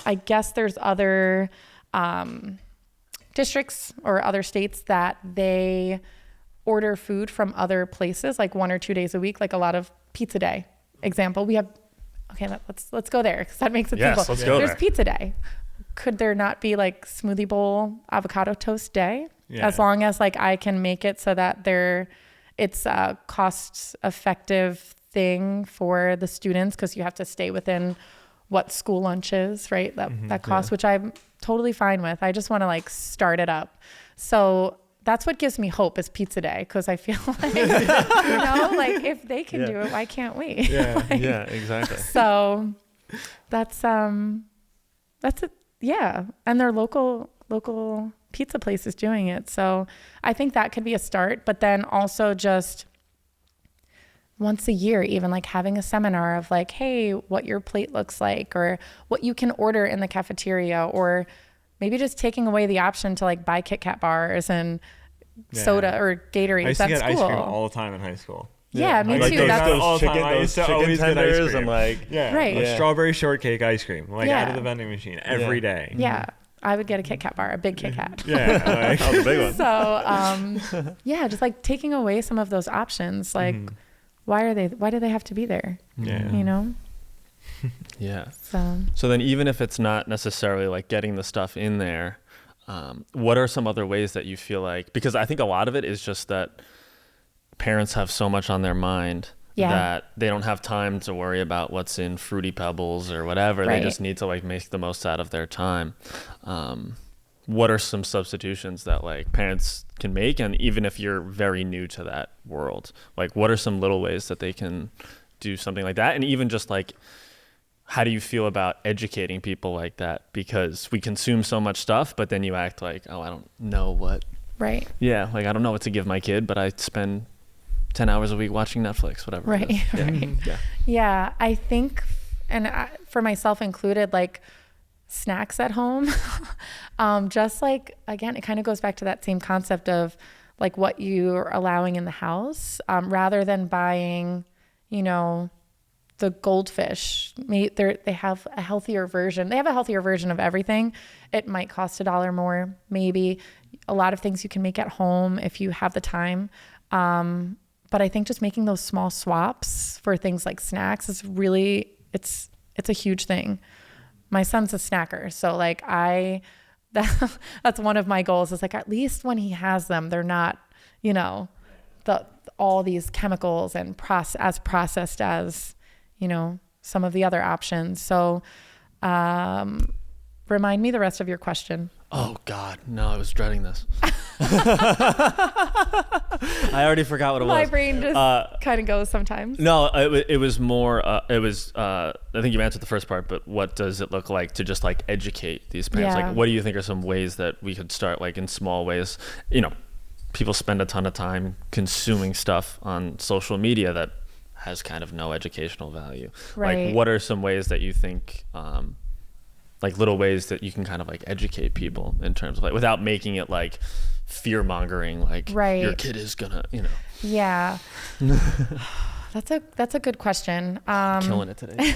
C: I guess there's other districts or other states that they order food from other places, like 1 or 2 days a week, like a lot of pizza day. Example, we have, okay, let's go there because that makes it simple.
A: Let's go
C: There's
A: there.
C: pizza day. Could there not be like smoothie bowl, avocado toast day?
B: Yeah.
C: As long as like I can make it so that it's a cost effective thing for the students, because you have to stay within what school lunch is, right? That cost, which I'm totally fine with. I just want to like start it up. So that's what gives me hope is pizza day, because I feel like, like if they can do it, why can't we?
B: Yeah,
A: yeah, exactly.
C: So that's it. Yeah. And their local pizza place is doing it. So I think that could be a start, but then also just once a year, even like having a seminar of like, hey, what your plate looks like, or what you can order in the cafeteria, or maybe just taking away the option to like buy Kit Kat bars and soda or Gatorade.
B: I used to get ice cream all the time in high school.
C: Yeah, me
A: like
C: too.
A: Those chicken
B: always get ice
A: tenders
B: cream.
A: and like
C: Right.
B: Like strawberry shortcake ice cream, like
C: Yeah.
B: out of the vending machine every day.
C: Yeah. I would get a Kit Kat bar, a big Kit Kat.
B: Yeah, like,
A: that was a big one.
C: So, yeah, just like taking away some of those options. Like, why do they have to be there?
B: yeah.
C: You know?
A: Yeah.
C: So
A: then even if it's not necessarily like getting the stuff in there, what are some other ways that you feel like, because I think a lot of it is just that parents have so much on their mind that they don't have time to worry about what's in Fruity Pebbles or whatever.
C: Right.
A: They just need to like make the most out of their time. What are some substitutions that like parents can make? And even if you're very new to that world, like what are some little ways that they can do something like that? And even just like, how do you feel about educating people like that? Because we consume so much stuff, but then you act like, oh, I don't know what.
C: right.
A: Yeah, like I don't know what to give my kid, but I spend 10 hours a week watching Netflix, whatever.
C: Right.
A: It is. Yeah.
C: Right.
A: Yeah.
C: Yeah, I think, and for myself included, like snacks at home, just like, again, it kind of goes back to that same concept of like what you're allowing in the house, rather than buying, the goldfish. They have a healthier version. They have a healthier version of everything. It might cost $1 more, maybe. A lot of things you can make at home if you have the time. But I think just making those small swaps for things like snacks is really, it's a huge thing. My son's a snacker. So like that's one of my goals is like, at least when he has them, they're not, all these chemicals and as processed as, some of the other options. So, remind me the rest of your question.
A: Oh God, no, I was dreading this. I already forgot what it was.
C: My brain just kind of goes sometimes.
A: No, it was more, I think you answered the first part, but what does it look like to just like educate these parents?
C: Yeah.
A: Like, what do you think are some ways that we could start like in small ways? People spend a ton of time consuming stuff on social media that has kind of no educational value.
C: Right.
A: Like, what are some ways that you think, like little ways that you can kind of like educate people in terms of like, without making it like fear mongering, like your kid is gonna,
C: Yeah. That's a good question.
A: killing it today.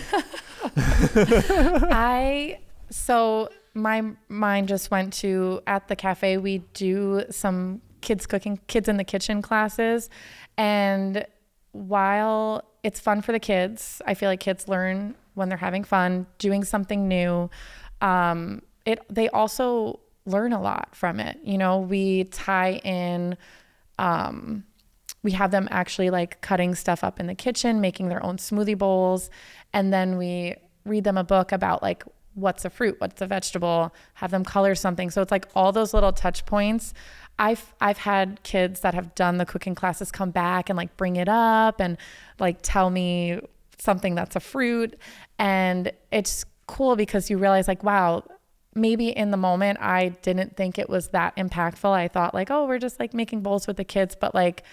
C: So my mind just went to, at the cafe, we do some kids in the kitchen classes. And while it's fun for the kids, I feel like kids learn when they're having fun, doing something new. They also learn a lot from it. We tie in, we have them actually like cutting stuff up in the kitchen, making their own smoothie bowls. And then we read them a book about like, what's a fruit, what's a vegetable, have them color something. So it's like all those little touch points. I've had kids that have done the cooking classes come back and like bring it up and like tell me something that's a fruit. And it's cool because you realize like, wow, maybe in the moment I didn't think it was that impactful. I thought like, oh, we're just like making bowls with the kids, but like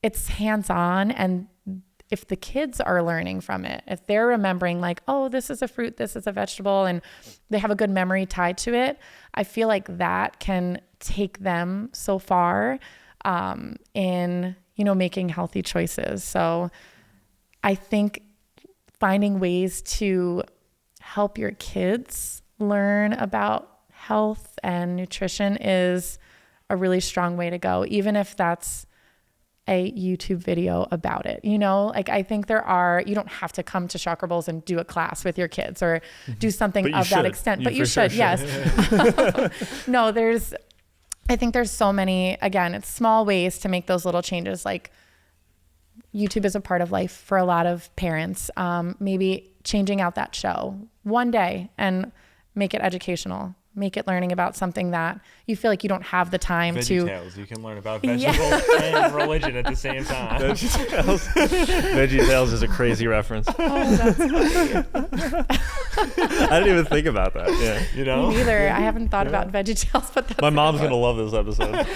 C: it's hands-on. And if the kids are learning from it, if they're remembering like, oh, this is a fruit, this is a vegetable, and they have a good memory tied to it, I feel like that can take them so far in, you know, making healthy choices. So I think finding ways to help your kids learn about health and nutrition is a really strong way to go, even if that's a YouTube video about it. You know, like I think you don't have to come to Chakra Bowls and do a class with your kids or do something of that extent, but you should. Yes. No, I think there's so many, again, it's small ways to make those little changes. Like YouTube is a part of life for a lot of parents. Maybe changing out that show one day and make it educational. Make it learning about something that you feel like you don't have the time to.
B: VeggieTales. You can learn about vegetables and religion at the same time.
A: VeggieTales. VeggieTales is a crazy reference.
C: Oh, that's funny.
A: I didn't even think about that. Yeah.
B: You know?
C: Me neither. I haven't thought about VeggieTales, but that's
A: my mom's gonna love this episode.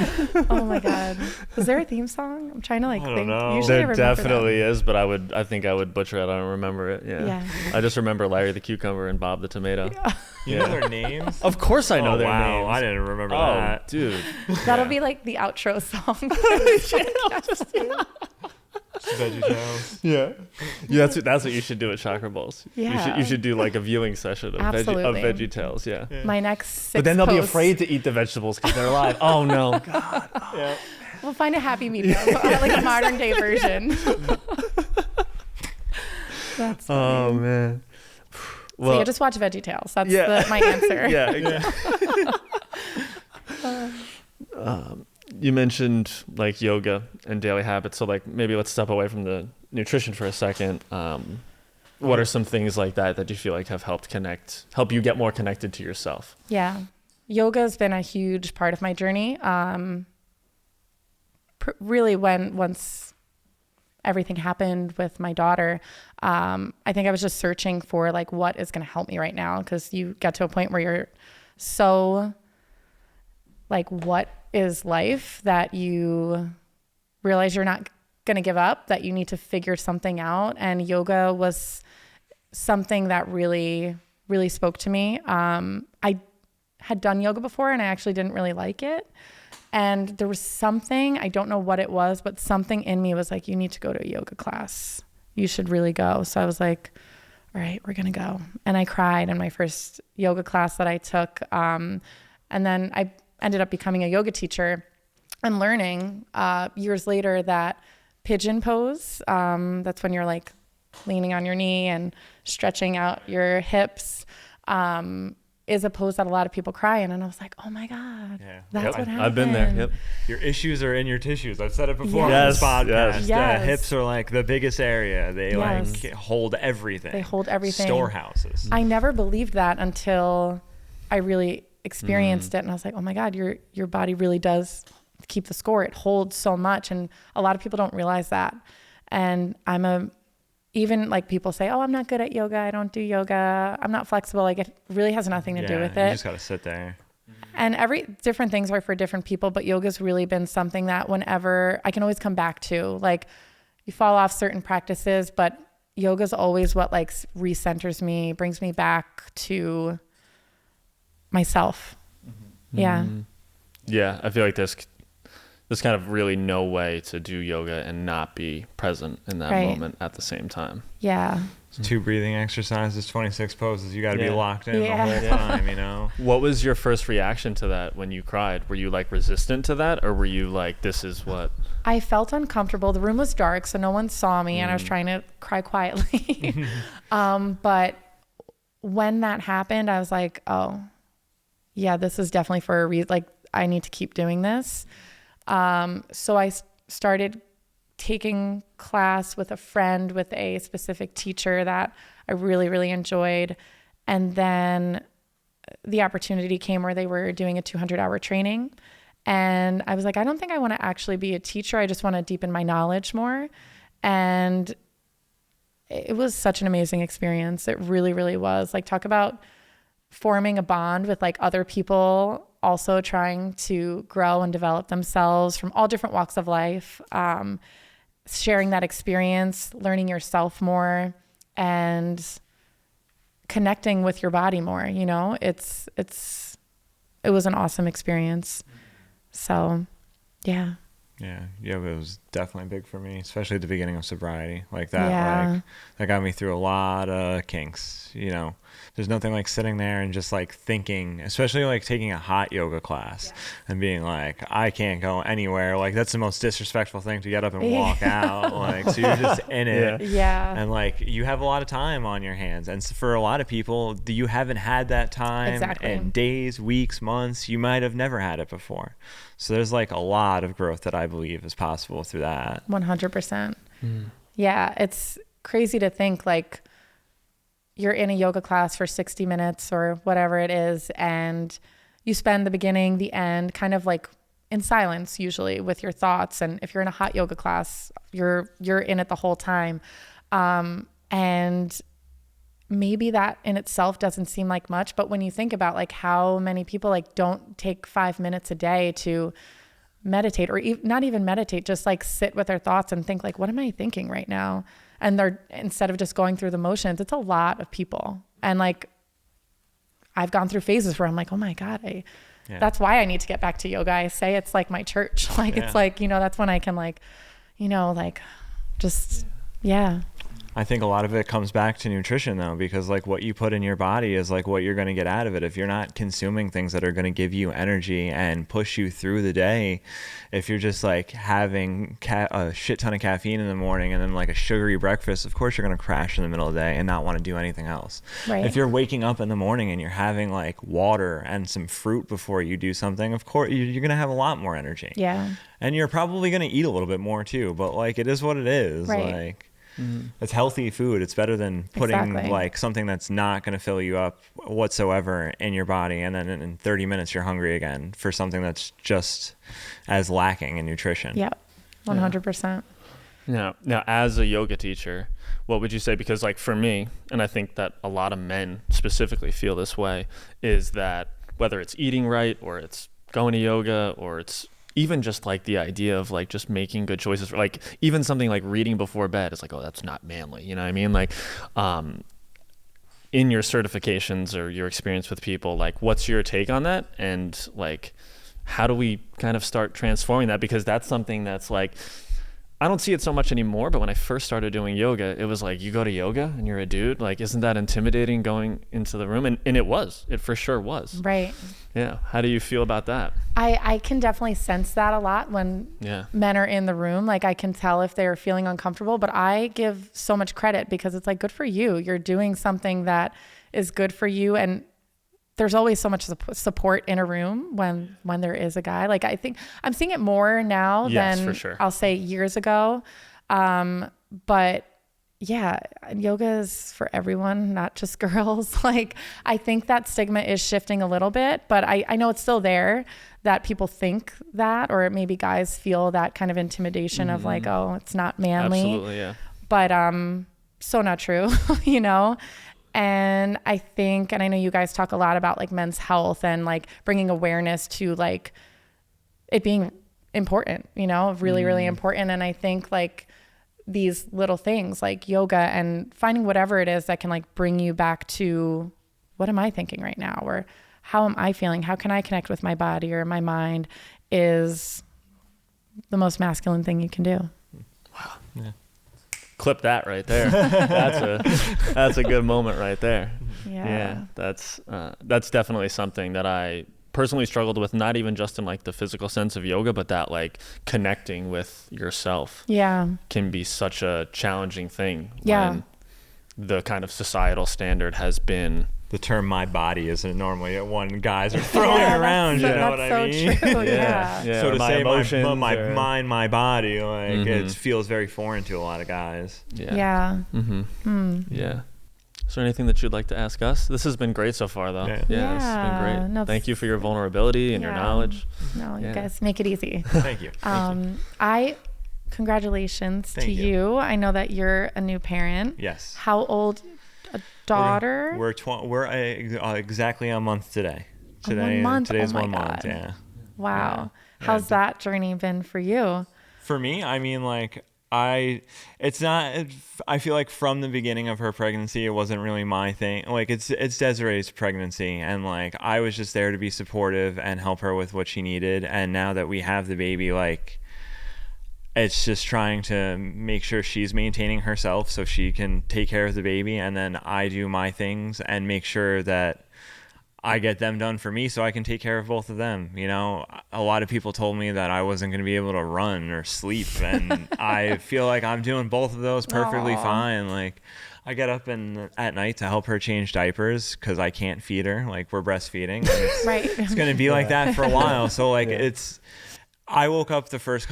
C: Oh my God. Was there a theme song? I'm trying to like think.
B: Know.
C: Usually
A: There definitely is, but I think I would butcher it. I don't remember it. Yeah. I just remember Larry the Cucumber and Bob the Tomato.
C: Yeah.
B: You know their names?
A: Of course I know their names.
B: I didn't remember that.
A: Dude.
C: That'll be like the outro song.
B: VeggieTales.
A: Yeah. That's what you should do at Chakra Bowls.
C: Yeah.
A: You should do like a viewing session of VeggieTales. Yeah.
C: My next 6
A: But then they'll be
C: posts.
A: afraid to eat the vegetables because they're alive. Oh no. God. Oh.
B: Yeah.
C: We'll find a happy medium, like a modern day version. That's funny.
A: Oh man.
C: Well, so yeah, just watch VeggieTales. That's my answer.
A: Yeah. You mentioned like yoga and daily habits. So like maybe let's step away from the nutrition for a second. What are some things like that you feel like have help you get more connected to yourself? Yeah.
C: Yoga has been a huge part of my journey. Really once everything happened with my daughter, I think I was just searching for like, what is going to help me right now? Because you get to a point where you're so like, what is life, that you realize you're not going to give up, that you need to figure something out. And yoga was something that really, really spoke to me. I had done yoga before and I actually didn't really like it. And there was something, I don't know what it was, but something in me was like, you need to go to a yoga class. You should really go. So I was like, all right, we're going to go. And I cried in my first yoga class that I took. And then I ended up becoming a yoga teacher and learning years later that pigeon pose, that's when you're like leaning on your knee and stretching out your hips, is a pose that a lot of people cry in. And I was like, oh my God, that's what happened.
A: I've been there. Yep.
B: Your issues are in your tissues. I've said it before on
A: this
B: podcast.
C: Yes.
B: The hips are like the biggest area. They like hold everything.
C: They hold everything.
B: Storehouses.
C: I never believed that until I really experienced it. And I was like, oh my God, your body really does keep the score. It holds so much. And a lot of people don't realize that. And even like people say, oh, I'm not good at yoga. I don't do yoga. I'm not flexible. Like it really has nothing to do with it.
B: You just got to sit there.
C: And different things are for different people, but yoga's really been something that whenever I can always come back to. Like you fall off certain practices, but yoga's always what like recenters me, brings me back to myself. Mm-hmm. Yeah.
A: Yeah. I feel like there's kind of really no way to do yoga and not be present in that moment at the same time.
C: Yeah.
B: It's 2 breathing exercises, 26 poses. You got to be locked in the whole time, you know?
A: What was your first reaction to that when you cried? Were you like resistant to that, or were you like, this is what?
C: I felt uncomfortable. The room was dark, so no one saw me, and I was trying to cry quietly. But when that happened, I was like, oh, yeah, this is definitely for a reason. Like, I need to keep doing this. So I started taking class with a friend with a specific teacher that I really, really enjoyed. And then the opportunity came where they were doing a 200-hour training. And I was like, I don't think I want to actually be a teacher. I just want to deepen my knowledge more. And it was such an amazing experience. It really, really was. Like, talk about forming a bond with like other people also trying to grow and develop themselves from all different walks of life, sharing that experience, learning yourself more, and connecting with your body more. You know, it was an awesome experience. So yeah.
B: Yeah, it was definitely big for me, especially at the beginning of sobriety. Like that,
C: Yeah.
B: that got me through a lot of kinks. You know, there's nothing like sitting there and just like thinking, especially like taking a hot yoga class and being like, I can't go anywhere. Like, that's the most disrespectful thing, to get up and walk out. Like, so you're just in it.
C: Yeah.
B: And like, you have a lot of time on your hands. And for a lot of people, you haven't had that time in days, weeks, months. You might have never had it before. So there's like a lot of growth that I believe is possible through that.
C: 100%. Yeah. It's crazy to think like you're in a yoga class for 60 minutes or whatever it is, and you spend the beginning, the end kind of like in silence, usually with your thoughts. And if you're in a hot yoga class, you're in it the whole time. And maybe that in itself doesn't seem like much, but when you think about like how many people like don't take 5 minutes a day to meditate, or not even meditate, just like sit with their thoughts and think like, what am I thinking right now? And they're, instead of just going through the motions, it's a lot of people. And like, I've gone through phases where I'm like, oh my God, that's why I need to get back to yoga. I say it's like my church. Like, it's like, you know, that's when I can like, you know, like just,
B: I think a lot of it comes back to nutrition though, because like what you put in your body is like what you're going to get out of it. If you're not consuming things that are going to give you energy and push you through the day, if you're just like having a shit ton of caffeine in the morning and then like a sugary breakfast, of course you're going to crash in the middle of the day and not want to do anything else.
C: Right.
B: If you're waking up in the morning and you're having like water and some fruit before you do something, of course you're going to have a lot more energy.
C: Yeah.
B: And you're probably going to eat a little bit more too, but like it is what it is.
C: Right.
B: Like, it's healthy food. It's better than putting like something that's not going to fill you up whatsoever in your body, and then in 30 minutes you're hungry again for something that's just as lacking in nutrition.
C: Yeah, 100%.
A: Now, as a yoga teacher, what would you say? Because like for me, and I think that a lot of men specifically feel this way, is that whether it's eating right or it's going to yoga or it's even just like the idea of like just making good choices, for like even something like reading before bed is like, oh, that's not manly. You know what I mean? Like, in your certifications or your experience with people, like what's your take on that? And like, how do we kind of start transforming that? Because that's something that's like, I don't see it so much anymore, but when I first started doing yoga, it was like, you go to yoga and you're a dude, like, isn't that intimidating going into the room? And it for sure was.
C: Right.
A: Yeah. How do you feel about that?
C: I can definitely sense that a lot when men are in the room. Like I can tell if they're feeling uncomfortable, but I give so much credit because it's like, good for you. You're doing something that is good for you. And there's always so much support in a room when there is a guy. Like I think I'm seeing it more now than
A: for sure.
C: I'll say years ago. But yeah, yoga is for everyone, not just girls. Like I think that stigma is shifting a little bit, but I know it's still there, that people think that, or maybe guys feel that kind of intimidation of like, oh, it's not manly.
A: Absolutely, yeah.
C: But so not true, you know? And I think, and I know you guys talk a lot about like men's health and like bringing awareness to like it being important, you know, really, really important. And I think like these little things like yoga and finding whatever it is that can like bring you back to what am I thinking right now? Or how am I feeling? How can I connect with my body or my mind is the most masculine thing you can do.
A: Wow. Yeah. Clip that right there. That's a good moment right there. Yeah. That's definitely something that I personally struggled with, not even just in like the physical sense of yoga, but that like connecting with yourself can be such a challenging thing when the kind of societal standard has been. The
B: term "my body" isn't normally one guys are throwing around. You know what I mean?
C: True. Yeah.
B: So to
A: my
B: say
A: emotions
B: my mind, my body, like it feels very foreign to a lot of guys.
A: Yeah.
C: Yeah.
A: Yeah. Is there anything that you'd like to ask us? This has been great so far, though. Yeah, this has been great.
C: No,
A: Thank you for your vulnerability and your knowledge.
C: No, you guys make it easy.
B: Thank you.
C: Congratulations
B: Thank
C: to you. I know that you're a new parent.
B: Yes.
C: How old? A daughter?
B: We're exactly a month today.
C: Today's
B: 1 month. Yeah.
C: Wow.
B: Yeah.
C: How's that journey been for you?
B: For me, I mean, like, I feel like from the beginning of her pregnancy, it wasn't really my thing. Like, it's Desiree's pregnancy, and like I was just there to be supportive and help her with what she needed. And now that we have the baby, like, it's just trying to make sure she's maintaining herself so she can take care of the baby, and then I do my things and make sure that I get them done for me so I can take care of both of them. You know, a lot of people told me that I wasn't going to be able to run or sleep, and I feel like I'm doing both of those perfectly fine. Like, I get up at night to help her change diapers because I can't feed her. Like, we're breastfeeding. And it's going to be like that for a while. So like I woke up the first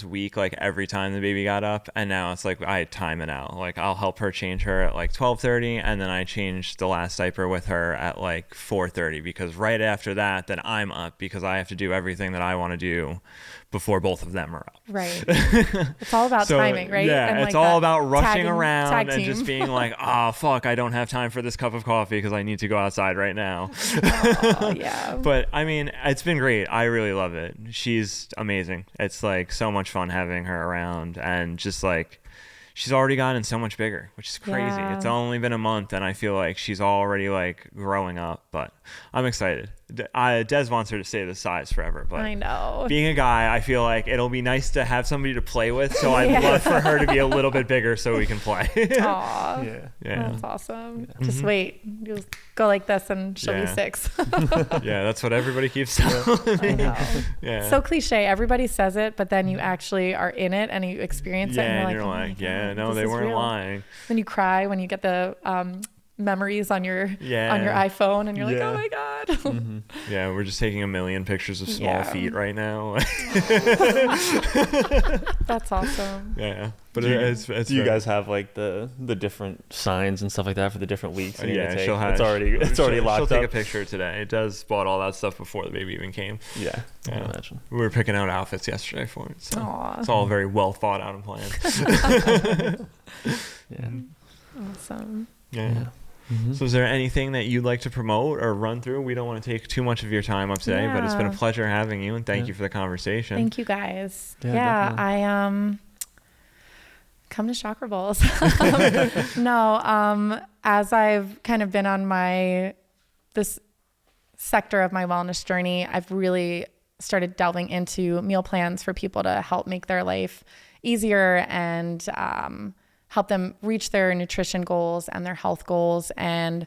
B: week, like every time the baby got up, and now it's like I time it out. Like, I'll help her change her at like 12:30, and then I change the last diaper with her at like 4:30, because right after that, then I'm up because I have to do everything that I want to do before both of them are up.
C: Right. It's all about timing, right?
B: Yeah,
C: and
B: it's
C: like
B: all about rushing
C: tag
B: around and
C: team.
B: just being like, oh, fuck, I don't have time for this cup of coffee because I need to go outside right now.
C: Yeah.
B: But I mean, it's been great. I really love it. She's amazing. It's like so much fun having her around, and just like she's already gotten so much bigger, which is crazy.
C: Yeah.
B: It's only been a month, and I feel like she's already like growing up, but I'm excited. Des wants her to stay this size forever, but
C: I know.
B: being a guy, I feel like it'll be nice to have somebody to play with, so I'd love for her to be a little bit bigger so we can play.
C: Aw.
B: Yeah.
C: That's awesome. Just wait. You'll go like this and she'll be 6.
B: Yeah, that's what everybody keeps telling me.
C: I know.
B: Yeah.
C: So cliche. Everybody says it, but then you actually are in it and you experience it.
B: Yeah,
C: And
B: you're
C: oh my
B: like,
C: God,
B: no,
C: this
B: they
C: is
B: weren't
C: real.
B: lying.
C: When you cry, when you get the memories on your iPhone, and you're like, oh my God.
B: Yeah, we're just taking a million pictures of small feet right now.
C: That's awesome.
B: Yeah, but
A: Do you
B: very-
A: guys have like the different signs and stuff like that for the different weeks? you need to take?
B: she'll have.
A: It's already locked
B: She'll
A: up.
B: take a picture today. It does bought all that stuff before the baby even came.
A: Yeah, I can imagine.
B: We were picking out outfits yesterday for it, so
C: Aw.
B: it's all very well thought out and planned.
A: Yeah.
C: Awesome.
B: Yeah. So is there anything that you'd like to promote or run through? We don't want to take too much of your time up today, but it's been a pleasure having you, and thank you for the conversation.
C: Thank you guys.
A: Yeah,
C: I come to Chakra Bowls. No, as I've kind of been on this sector of my wellness journey, I've really started delving into meal plans for people to help make their life easier and help them reach their nutrition goals and their health goals. And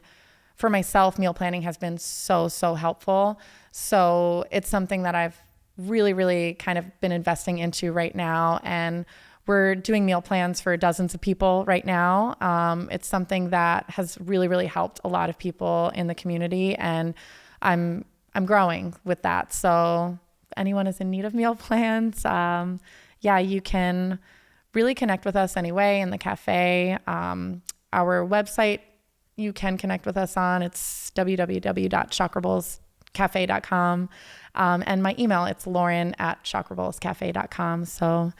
C: for myself, meal planning has been so, so helpful. So it's something that I've really, really kind of been investing into right now. And we're doing meal plans for dozens of people right now. It's something that has really, really helped a lot of people in the community, and I'm growing with that. So if anyone is in need of meal plans, you can really connect with us anyway in the cafe. Our website, you can connect with us on. It's www.chakrabowlscafe.com. And my email, it's lauren@chakrabowlscafe.com. So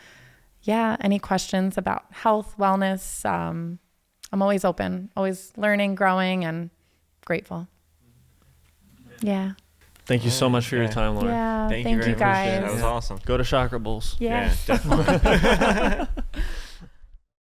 C: any questions about health, wellness, I'm always open, always learning, growing, and grateful. Yeah.
A: Thank you so much for your time, Lauren.
C: Yeah.
B: Thank
C: Thank
B: you
C: you
B: very much.
C: guys.
B: That was awesome.
A: Go to Chakra Bowls.
C: Yeah.
B: Definitely.